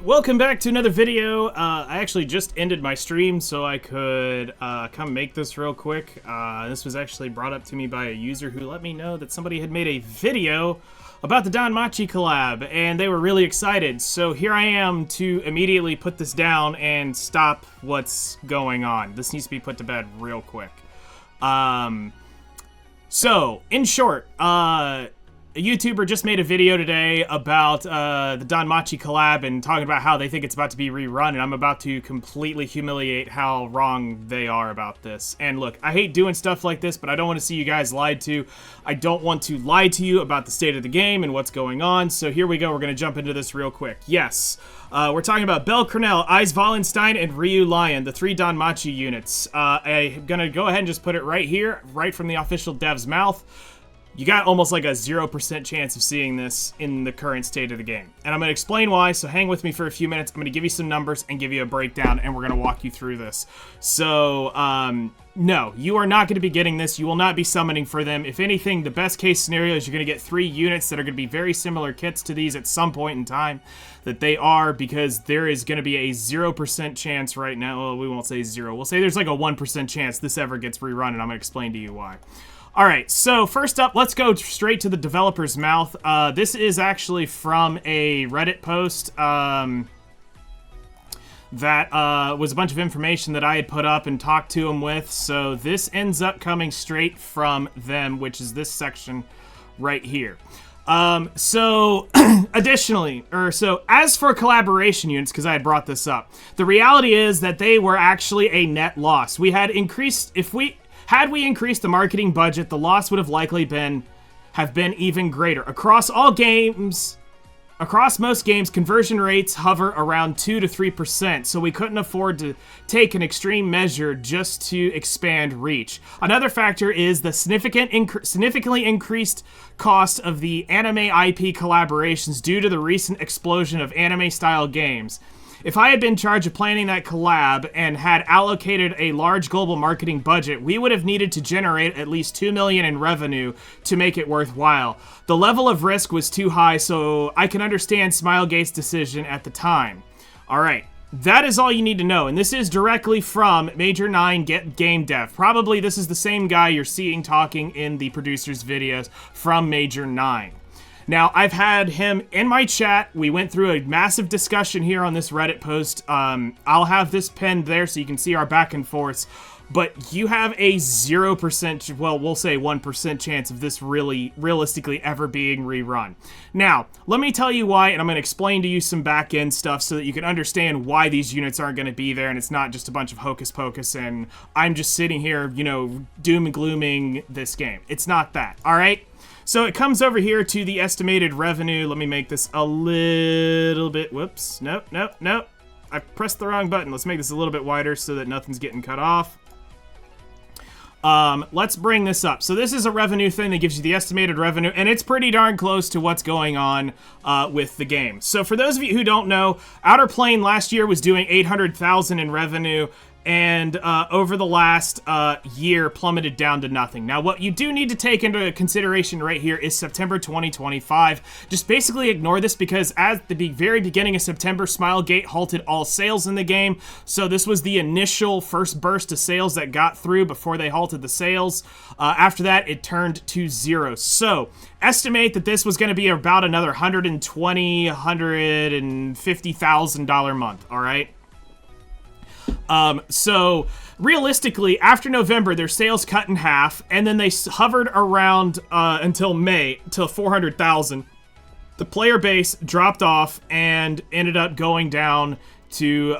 Welcome back to another video. I actually just ended my stream so I could come make this real quick. This was actually brought up to me by a user who let me know that somebody had made a video about the DanMachi collab, and they were really excited. So here I am to immediately put this down and stop what's going on. This needs to be put to bed real quick. So, in short, a YouTuber just made a video today about the DanMachi collab and talking about how they think it's about to be rerun, and I'm about to completely humiliate how wrong they are about this. And look, I hate doing stuff like this, but I don't want to see you guys lied to. I don't want to lie to you about the state of the game and what's going on, so here we go. We're going to jump into this real quick. Yes, we're talking about Bell Cornell, Eyes Wallenstein, and Ryu Lion, the 3 DanMachi units. I'm going to go ahead and just put it right here, right from the official dev's mouth. You got almost like a 0% chance of seeing this in the current state of the game. And I'm going to explain why, so hang with me for a few minutes. I'm going to give you some numbers and give you a breakdown, and we're going to walk you through this. So, no, you are not going to be getting this. You will not be summoning for them. If anything, the best case scenario is you're going to get 3 units that are going to be very similar kits to these at some point in time that they are, because there is going to be a 0% chance right now. Well, we won't say 0. We'll say there's like a 1% chance this ever gets rerun, and I'm going to explain to you why. Alright, so first up, let's go straight to the developer's mouth. This is actually from a Reddit post that was a bunch of information that I had put up and talked to them with. So this ends up coming straight from them, which is this section right here. So additionally, so as for collaboration units, because I had brought this up, the reality is that they were actually a net loss. We had increased, had we increased the marketing budget, the loss would have likely have been even greater. Across all games, across most games, conversion rates hover around 2 to 3%, so we couldn't afford to take an extreme measure just to expand reach. Another factor is the significantly increased cost of the anime IP collaborations due to the recent explosion of anime-style games. If I had been in charge of planning that collab and had allocated a large global marketing budget, we would have needed to generate at least $2 million in revenue to make it worthwhile. The level of risk was too high, so I can understand Smilegate's decision at the time. Alright, that is all you need to know, and this is directly from Major 9 Game Dev. Probably this is the same guy you're seeing talking in the producer's videos from Major 9. Now, I've had him in my chat. We went through a massive discussion here on this Reddit post. I'll have this pinned there so you can see our back and forth. But you have a 0%, well, we'll say 1% chance of this realistically ever being rerun. Now, let me tell you why, and I'm going to explain to you some back-end stuff so that you can understand why these units aren't going to be there, and it's not just a bunch of hocus pocus, and I'm just sitting here, you know, doom and glooming this game. It's not that, all right? So it comes over here to the estimated revenue. Let me make this a little bit, whoops, nope. I pressed the wrong button. Let's make this a little bit wider so that nothing's getting cut off. Let's bring this up. So this is a revenue thing that gives you the estimated revenue, and it's pretty darn close to what's going on with the game. So for those of you who don't know, Outerplane last year was doing $800,000 in revenue, and over the last year plummeted down to nothing. Now, what you do need to take into consideration right here is September 2025. Just basically ignore this because at the very beginning of September, Smilegate halted all sales in the game. So this was the initial first burst of sales that got through before they halted the sales. After that, it turned to 0. So estimate that this was going to be about another $120,000, $150,000 month, all right? So realistically, after November, their sales cut in half, and then they hovered around until May, till 400,000. The player base dropped off and ended up going down to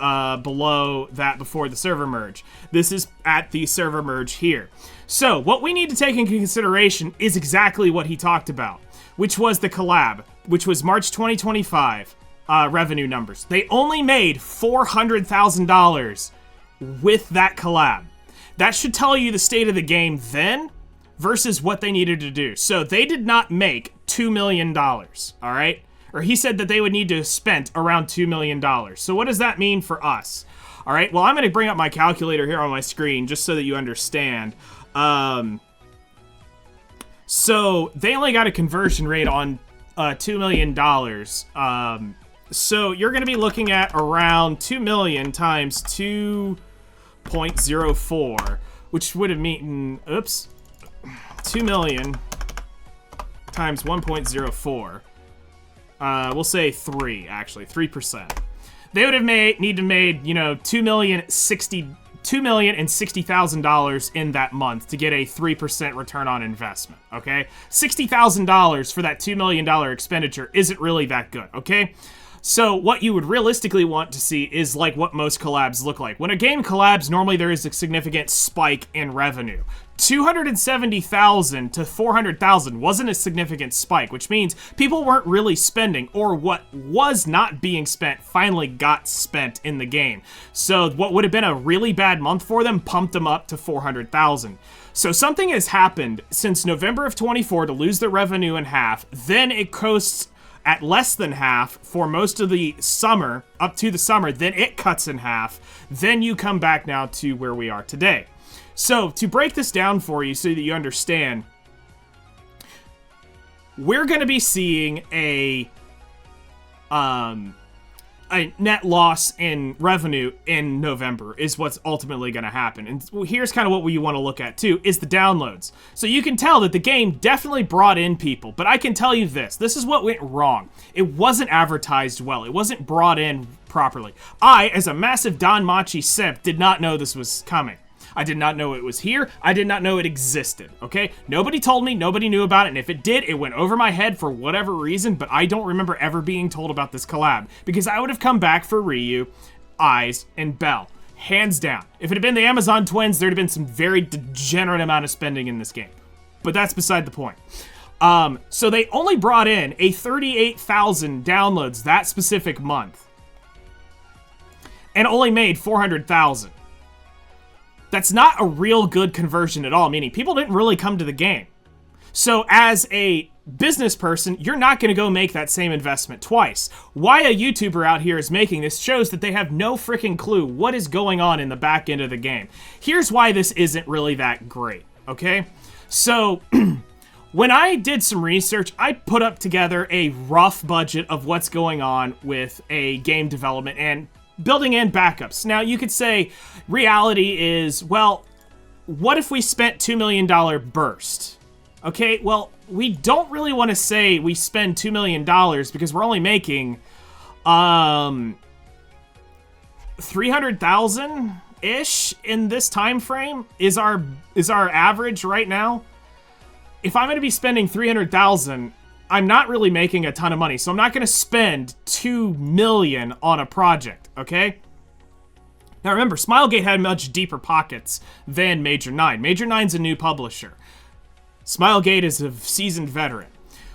below that before the server merge. This is at the server merge here. So what we need to take into consideration is exactly what he talked about, which was the collab, which was March 2025 revenue numbers. They only made $400,000 with that collab. That should tell you the state of the game then versus what they needed to do. So they did not make $2 million, all right? Or he said that they would need to have spent around $2 million. So what does that mean for us? All right, well, I'm going to bring up my calculator here on my screen just so that you understand. So they only got a conversion rate on $2 million So you're going to be looking at around 2 million times 2.04, which would have mean, 2 million times 1.04. We'll say 3, actually, 3%. They would have need to made, you know, $2,060,000 in that month to get a 3% return on investment, okay? $60,000 for that $2 million expenditure isn't really that good, okay? So what you would realistically want to see is like what most collabs look like. When a game collabs, normally there is a significant spike in revenue. 270,000 to 400,000 wasn't a significant spike, which means people weren't really spending, or what was not being spent finally got spent in the game. So what would have been a really bad month for them pumped them up to 400,000. So something has happened since November of 24 to lose their revenue in half. Then it coasts at less than half for most of the summer, up to the summer, then it cuts in half. Then you come back now to where we are today. So, to break this down for you so that you understand, we're going to be seeing a net loss in revenue in November is what's ultimately going to happen. And here's kind of what we want to look at too, is the downloads. So you can tell that the game definitely brought in people, but I can tell you this is what went wrong. It wasn't advertised well. It wasn't brought in properly. I, as a massive DanMachi simp, did not know this was coming. I did not know it was here. I did not know it existed, okay? Nobody told me, nobody knew about it, and if it did, it went over my head for whatever reason, but I don't remember ever being told about this collab, because I would have come back for Ryu, Eyes, and Bell. Hands down. If it had been the Amazon twins, there'd have been some very degenerate amount of spending in this game. But that's beside the point. So they only brought in a 38,000 downloads that specific month, and only made 400,000. That's not a real good conversion at all, meaning people didn't really come to the game. So as a business person, you're not going to go make that same investment twice. Why a YouTuber out here is making this shows that they have no freaking clue what is going on in the back end of the game. Here's why this isn't really that great, okay? So when I did some research, I put up together a rough budget of what's going on with a game development and building in backups. Now, you could say reality is, well, what if we spent $2 million burst? Okay, well, we don't really want to say we spend $2 million because we're only making 300,000-ish in this time frame is our average right now. If I'm going to be spending 300,000, I'm not really making a ton of money, so I'm not going to spend $2 million on a project, okay? Now remember, Smilegate had much deeper pockets than Major 9. Major 9's a new publisher. Smilegate is a seasoned veteran.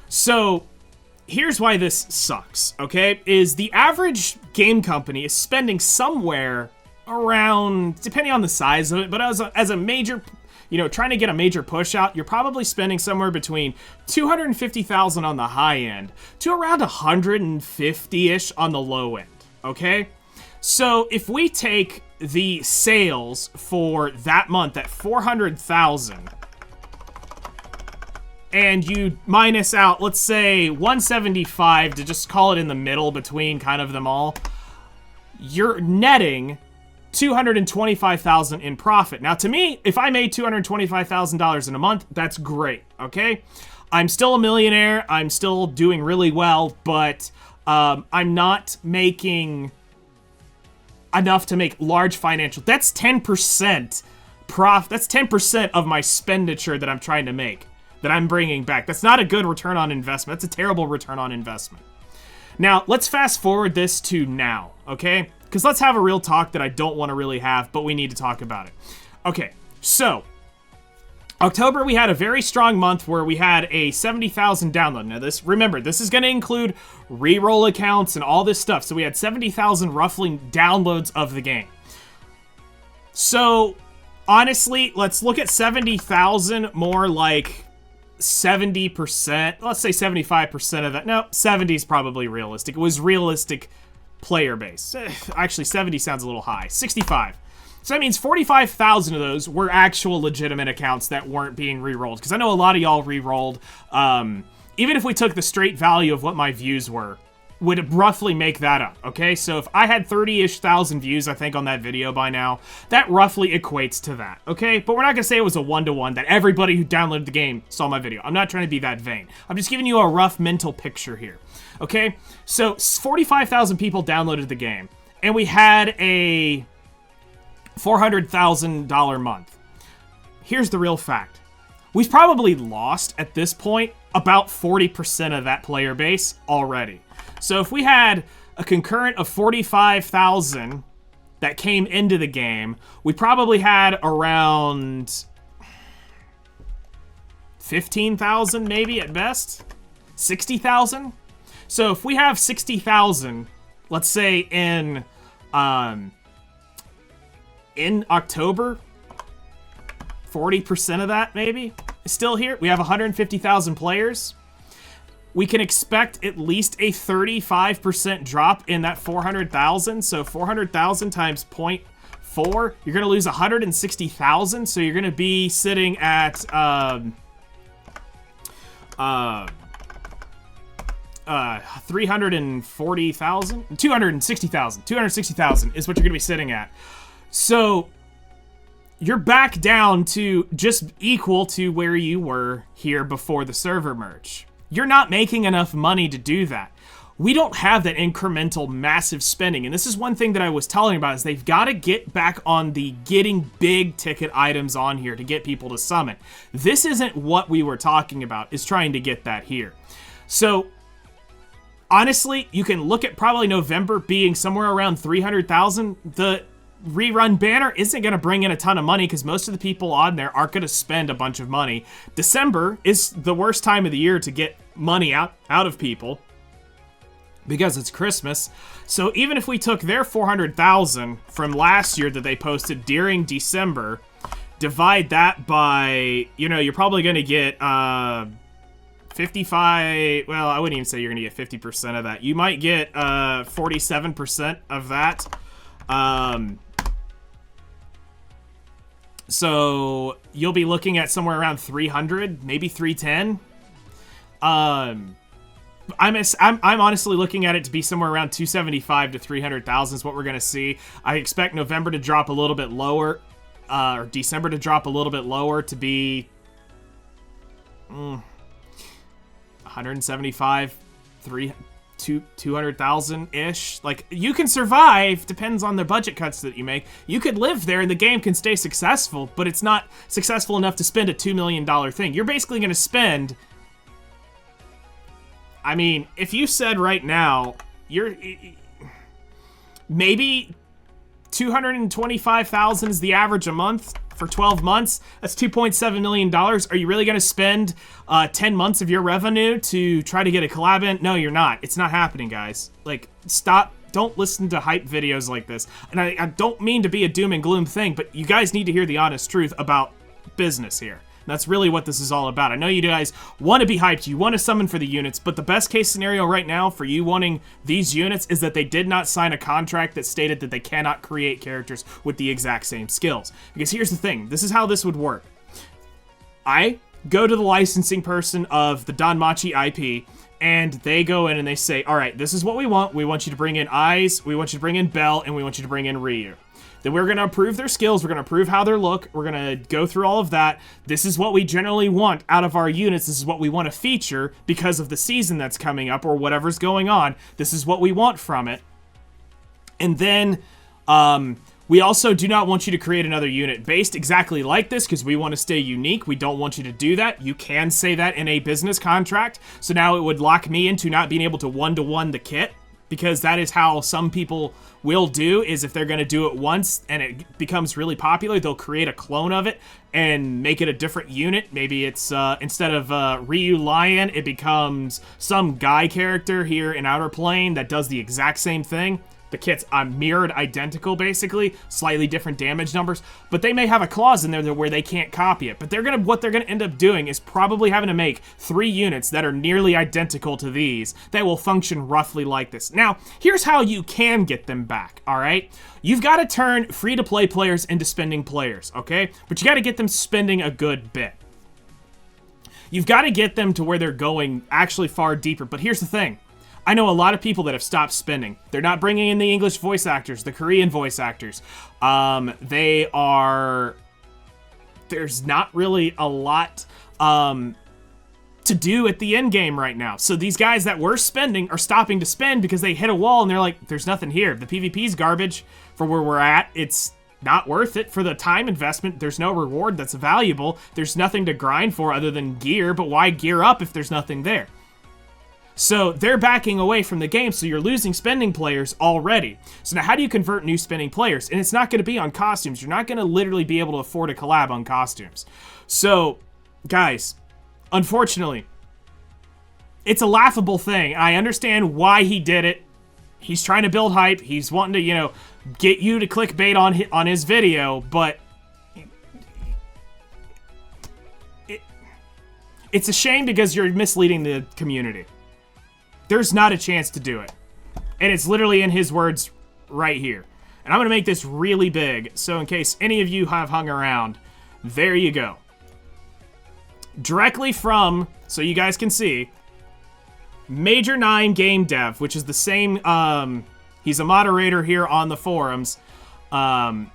So here's why this sucks, okay? Is the average game company is spending somewhere around, depending on the size of it, but as a major, you know, trying to get a major push out, you're probably spending somewhere between $250,000 on the high end to around $150-ish on the low end, okay? So if we take the sales for that month at 400,000 and you minus out, let's say 175 to just call it in the middle between kind of them all, you're netting $225,000 in profit. Now, to me, if I made $225,000 in a month, that's great, okay? I'm still a millionaire. I'm still doing really well, but I'm not making enough to make large financial. That's 10% profit. That's 10% of my expenditure that I'm trying to make, that I'm bringing back. That's not a good return on investment. That's a terrible return on investment. Now, let's fast forward this to now, okay? Because let's have a real talk that I don't want to really have, but we need to talk about it. Okay, so October, we had a very strong month where we had a 70,000 download. Now remember, this is going to include reroll accounts and all this stuff. So we had 70,000 roughly downloads of the game. So honestly, let's look at 70,000 more like 70%. Let's say 75% of that. No, 70 is probably realistic. It was realistic player base. Actually, 70 sounds a little high. 65. So that means 45,000 of those were actual legitimate accounts that weren't being re-rolled. Because I know a lot of y'all re-rolled. Even if we took the straight value of what my views were would roughly make that up, okay? So if I had 30-ish thousand views, I think, on that video by now, that roughly equates to that, okay? But we're not gonna say it was a one-to-one, that everybody who downloaded the game saw my video. I'm not trying to be that vain. I'm just giving you a rough mental picture here, okay? So 45,000 people downloaded the game, and we had a $400,000 month. Here's the real fact. We've probably lost, at this point, about 40% of that player base already. So if we had a concurrent of 45,000 that came into the game, we probably had around 15,000 maybe at best, 60,000. So if we have 60,000, let's say in October, 40% of that maybe is still here. We have 150,000 players. We can expect at least a 35% drop in that 400,000. So 400,000 times 0.4, you're gonna lose 160,000. So you're gonna be sitting at 340,000, 260,000 is what you're gonna be sitting at. So you're back down to just equal to where you were here before the server merge. You're not making enough money to do that. We don't have that incremental massive spending. And this is one thing that I was telling about, is they've got to get back on the getting big ticket items on here to get people to summon. This isn't what we were talking about, is trying to get that here. So honestly, you can look at probably November being somewhere around 300,000. The Rerun banner isn't going to bring in a ton of money because most of the people on there aren't going to spend a bunch of money. December is the worst time of the year to get money out of people because it's Christmas. So even if we took their 400,000 from last year that they posted during December, divide that by, you know, you're probably going to get 55, well, I wouldn't even say you're going to get 50% of that. You might get 47% of that. So you'll be looking at somewhere around 300, maybe 310. I'm honestly looking at it to be somewhere around 275 to 300,000 is what we're going to see. I expect November to drop a little bit lower, or December to drop a little bit lower to be 175, 200,000-ish. Like, you can survive, depends on the budget cuts that you make. You could live there and the game can stay successful, but it's not successful enough to spend a $2 million thing. You're basically going to spend, I mean, if you said right now, you're maybe 225,000 is the average a month for 12 months. That's $2.7 million. Are you really going to spend 10 months of your revenue to try to get a collab in? No, you're not. It's not happening, guys. Like, stop. Don't listen to hype videos like this. And I don't mean to be a doom and gloom thing, but you guys need to hear the honest truth about business here. That's really what this is all about. I know you guys want to be hyped, you want to summon for the units, but the best case scenario right now for you wanting these units is that they did not sign a contract that stated that they cannot create characters with the exact same skills. Because here's the thing, this is how this would work. I go to the licensing person of the DanMachi IP, and they go in and they say, all right, this is what we want. We want you to bring in Eyes, we want you to bring in Bell, and we want you to bring in Ryu. Then we're going to approve their skills, we're going to approve how they look, we're going to go through all of that. This is what we generally want out of our units, this is what we want to feature because of the season that's coming up or whatever's going on. This is what we want from it. And then we also do not want you to create another unit based exactly like this because we want to stay unique. We don't want you to do that. You can say that in a business contract. So now it would lock me into not being able to one-to-one the kit, because that is how some people will do, is if they're going to do it once and it becomes really popular, they'll create a clone of it and make it a different unit. Maybe it's, instead of Ryu Lion, it becomes some guy character here in Outerplane that does the exact same thing. The kits are mirrored identical, basically, slightly different damage numbers, but they may have a clause in there where they can't copy it. But what they're gonna end up doing is probably having to make 3 units that are nearly identical to these that will function roughly like this. Now, here's how you can get them back, all right? You've got to turn free-to-play players into spending players, okay? But you got to get them spending a good bit. You've got to get them to where they're going actually far deeper. But here's the thing. I know a lot of people that have stopped spending. They're not bringing in the English voice actors, the Korean voice actors. There's not really a lot to do at the end game right now. So these guys that were spending are stopping to spend because they hit a wall and they're like, there's nothing here. The PvP's garbage for where we're at. It's not worth it for the time investment. There's no reward that's valuable. There's nothing to grind for other than gear, but why gear up if there's nothing there? So they're backing away from the game, so you're losing spending players already. So now how do you convert new spending players? And it's not going to be on costumes. You're not going to literally be able to afford a collab on costumes. So, guys, unfortunately, it's a laughable thing. I understand why he did it. He's trying to build hype. He's wanting to, you know, get you to clickbait on his video, but it's a shame because you're misleading the community. There's not a chance to do it. And it's literally in his words right here. And I'm going to make this really big, so in case any of you have hung around, there you go. Directly from, so you guys can see, Major 9 Game Dev, which is the same, he's a moderator here on the forums, and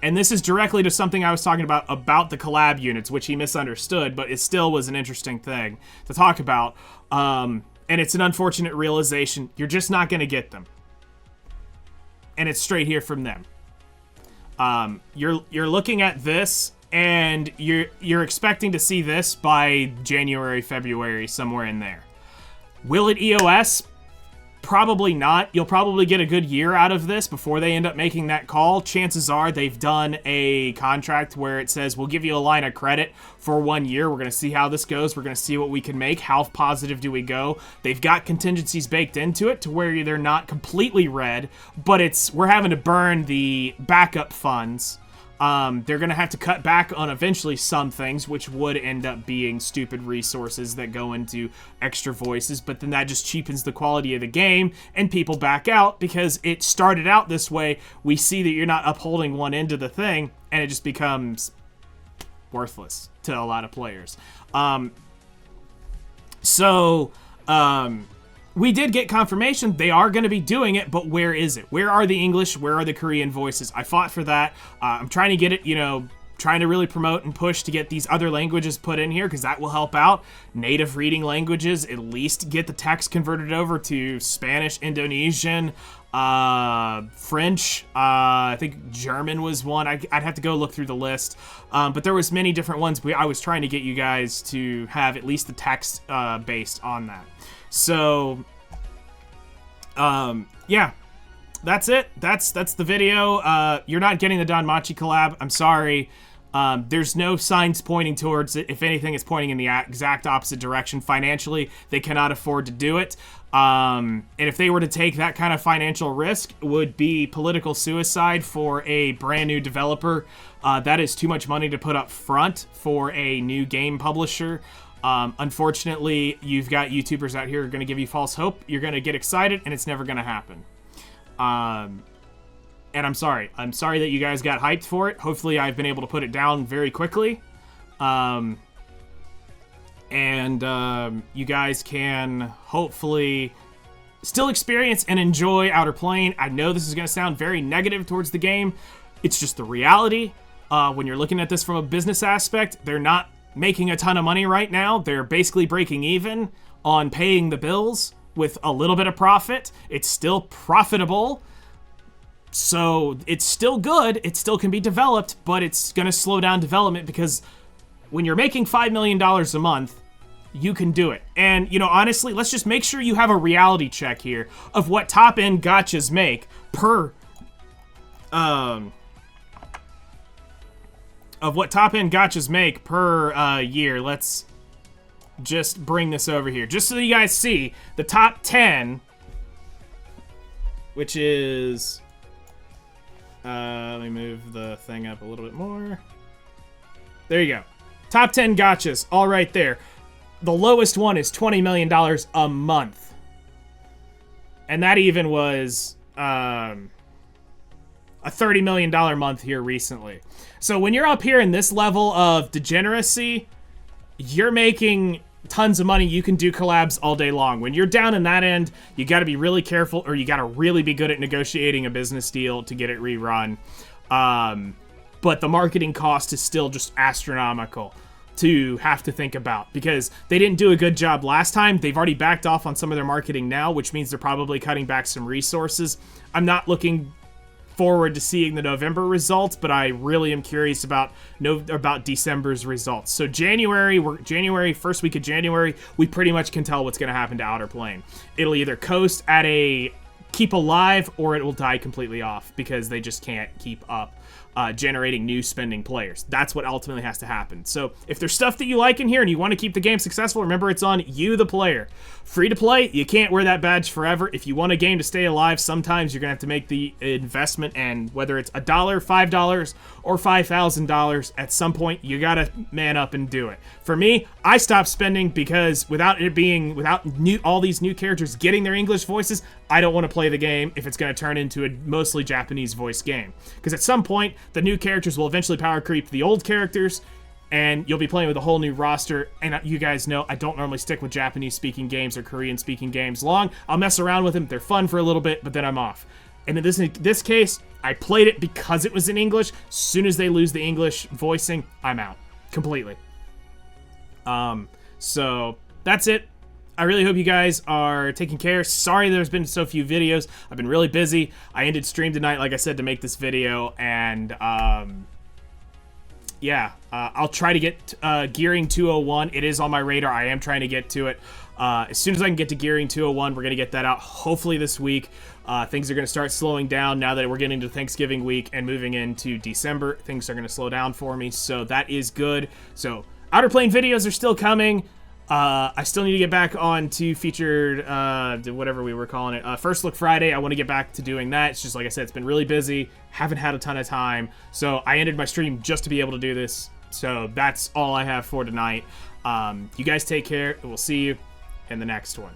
this is directly to something I was talking about the collab units, which he misunderstood, but it still was an interesting thing to talk about, and it's an unfortunate realization. You're just not going to get them, and it's straight here from them. You're looking at this, and you're expecting to see this by January, February, somewhere in there. Will it EOS? Probably not. You'll probably get a good year out of this before they end up making that call. Chances are they've done a contract where it says, we'll give you a line of credit for 1 year. We're going to see how this goes. We're going to see what we can make. How positive do we go? They've got contingencies baked into it to where they're not completely red, but we're having to burn the backup funds. They're going to have to cut back on eventually some things, which would end up being stupid resources that go into extra voices, but then that just cheapens the quality of the game, and people back out because it started out this way. We see that you're not upholding one end of the thing, and it just becomes worthless to a lot of players. We did get confirmation they are going to be doing it, but where is it? Where are the English? Where are the Korean voices? I fought for that. I'm trying to get it, you know, trying to really promote and push to get these other languages put in here because that will help out. Native reading languages, at least get the text converted over to Spanish, Indonesian, French, I think German was one. I'd have to go look through the list. But there was many different ones. I was trying to get you guys to have at least the text based on that. So, yeah, that's it. That's the video. You're not getting the DanMachi collab. I'm sorry. There's no signs pointing towards it. If anything, it's pointing in the exact opposite direction. Financially, they cannot afford to do it. And if they were to take that kind of financial risk, it would be political suicide for a brand new developer. That is too much money to put up front for a new game publisher. Unfortunately, you've got YouTubers out here who are going to give you false hope. You're going to get excited, and it's never going to happen. And I'm sorry. I'm sorry that you guys got hyped for it. Hopefully, I've been able to put it down very quickly. You guys can hopefully still experience and enjoy Outerplane. I know this is going to sound very negative towards the game. It's just the reality. When you're looking at this from a business aspect, they're not making a ton of money right now. They're basically breaking even on paying the bills with a little bit of profit. It's still profitable. So it's still good. It still can be developed, but it's going to slow down development because when you're making $5 million a month, you can do it. And, you know, honestly, let's just make sure you have a reality check here of what top-end gachas make per year. Let's just bring this over here just so you guys see the top 10, which is let me move the thing up a little bit more. There you go. Top 10 gachas, all right there. The lowest one is $20 million a month, and that even was a $30 million month here recently. So when you're up here in this level of degeneracy, you're making tons of money, you can do collabs all day long. When you're down in that end, you got to be really careful, or you got to really be good at negotiating a business deal to get it rerun. But the marketing cost is still just astronomical to have to think about, because they didn't do a good job last time. They've already backed off on some of their marketing now, which means they're probably cutting back some resources. I'm not looking forward to seeing the November results, but I really am curious about December's results. So first week of January, we pretty much can tell what's going to happen to Outerplane. It'll either coast at keep alive, or it will die completely off, because they just can't keep up generating new spending players. That's what ultimately has to happen. So if there's stuff that you like in here and you want to keep the game successful, remember, it's on you, the player. Free to play, you can't wear that badge forever. If you want a game to stay alive, sometimes you're gonna have to make the investment, and whether it's $1, $5, or $5,000, at some point you gotta man up and do it. For me, I stopped spending because without all these new characters getting their English voices, I don't want to play the game if it's going to turn into a mostly Japanese voice game. Because at some point, the new characters will eventually power creep the old characters, and you'll be playing with a whole new roster. And you guys know I don't normally stick with Japanese-speaking games or Korean-speaking games long. I'll mess around with them. They're fun for a little bit, but then I'm off. And in this case, I played it because it was in English. As soon as they lose the English voicing, I'm out completely. So that's it. I really hope you guys are taking care. Sorry there's been so few videos. I've been really busy. I ended stream tonight, like I said, to make this video, and yeah, I'll try to get Gearing 201. It is on my radar. I am trying to get to it. As soon as I can get to Gearing 201, we're going to get that out hopefully this week. Things are going to start slowing down now that we're getting to Thanksgiving week and moving into December. Things are going to slow down for me, so that is good. So Outerplane videos are still coming. I still need to get back on to featured, whatever we were calling it, First Look Friday. I want to get back to doing that. It's just, like I said, it's been really busy. Haven't had a ton of time. So I ended my stream just to be able to do this. So that's all I have for tonight. You guys take care, and we'll see you in the next one.